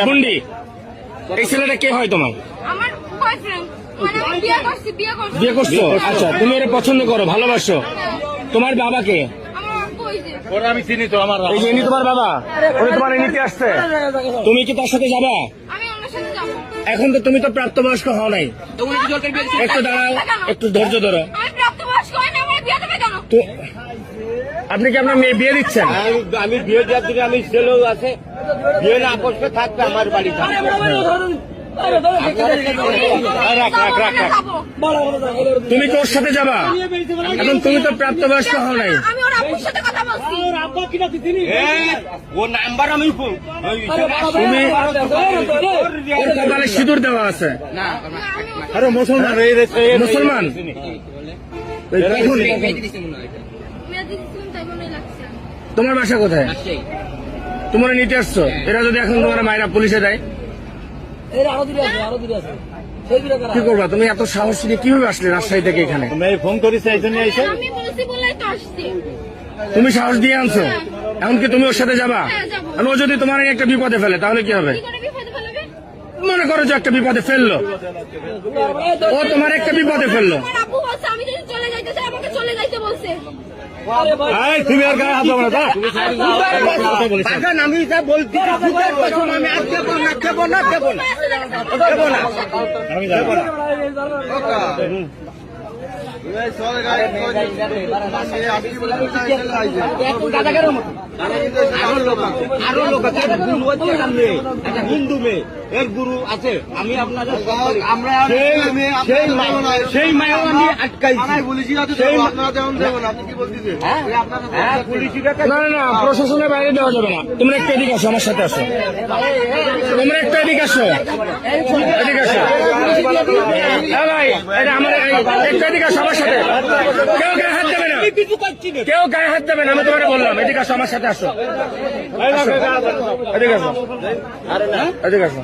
গুন্ডি, এই ছেলেটা কে হয় তোমার? আমার বয়ফ্রেন্ড, মানে আমি বিয়ে করছি। বিয়ে করছো? আচ্ছা, তুমি ওরা পছন্দ করো, ভালোবাসো। তোমার বাবাকে? আমার আব্বু ওই যে। ওরা আমি চিনি তো, আমার এই যে ইনি তোমার বাবা, ওরা তোমার নিতে আসছে। তুমি কি তার সাথে যাবা? আমি ওনার সাথে যাবো। এখন তো তুমি তো প্রাপ্তবয়স্ক হও নাই। একটু দাঁড়াও, একটু ধৈর্য ধরো। আমি প্রাপ্তবয়স্ক হই না, আমার বিয়ে দেবে কেন? তো আপনি কি আপনার মেয়ে বিয়ে দিচ্ছেন? আমি বিয়ে দেওয়ার দিকে আমি ছেলেও আছে, বিয়ে না করতে থাকবে আমার বাড়ি থাকবে। যাবো। তুমি কি ওর সাথে যাবা? এখন তুমি তো প্রাপ্তবয়স্ক হও নাই। আমি ওর আব্বুর সাথে কথা বলছি। ও নাম্বার আমি তুমি ওর কপালে সিঁদুর দেওয়া আছে। আরে মুসলমান, মুসলমান এই কখন? মেয়ে দিয়েছিলাম, তাই মনে লাগছে। তোমার বাসা কোথায়? তোমার নিতে আসছো? এরা যদি এখন তোমার মায়েরা পুলিশে দেয় কি করবা? তুমি এত সাহস নিয়ে কিভাবে আসলে রাজশাহী থেকে এখানে? মেয়ে ফোন করেছে এই জন্য এসে আমি বলেছি বলেই তো আসছি। তুমি সাহস দিয়ে আনছো, এমনকি তুমি ওর সাথে যাবা? হ্যাঁ, যাবো। আর ও যদি তোমার একটা বিপদে ফেলে তাহলে কি হবে? কি করে বিপদে ফেলবে? মনে করো যে একটা বিপদে ফেললো, ও তোমার একটা বিপদে ফেললো। আমার আব্বু বলছে আমি যদি চলে যাইতে চাই আমাকে চলে যাইতে বলছে। তুমি আর গায়ে হাত দেবো না, তা? আমি যা বলছি আমি আর দেবো না, দেবো না, দেবো না, দেবো না, আমি যাবো না। আরো লোক আছে, গুরু আছে, একটা হিন্দু মেয়ে, এর গুরু আছে। আমি আপনাদের সেই মায়েও আমি আটকাইছি। না না না, প্রশাসনের বাইরে দেওয়া যাবে না। তোমরা একটু এদিকে আসো, আমার সাথে আসো। তোমরা একটু এদিকে আসো, এদিকে আসো। হ্যাঁ ভাই, এটা আমার একটু এদিকে আসো আমার সাথে। কেউ গায়ে হাত দেবে না, কেউ গায়ে হাত দেবে না, আমি তোমাকে বললাম। এদিকে আসো, আমার সাথে আসো। এদিকে আসো, এদিকে আসো।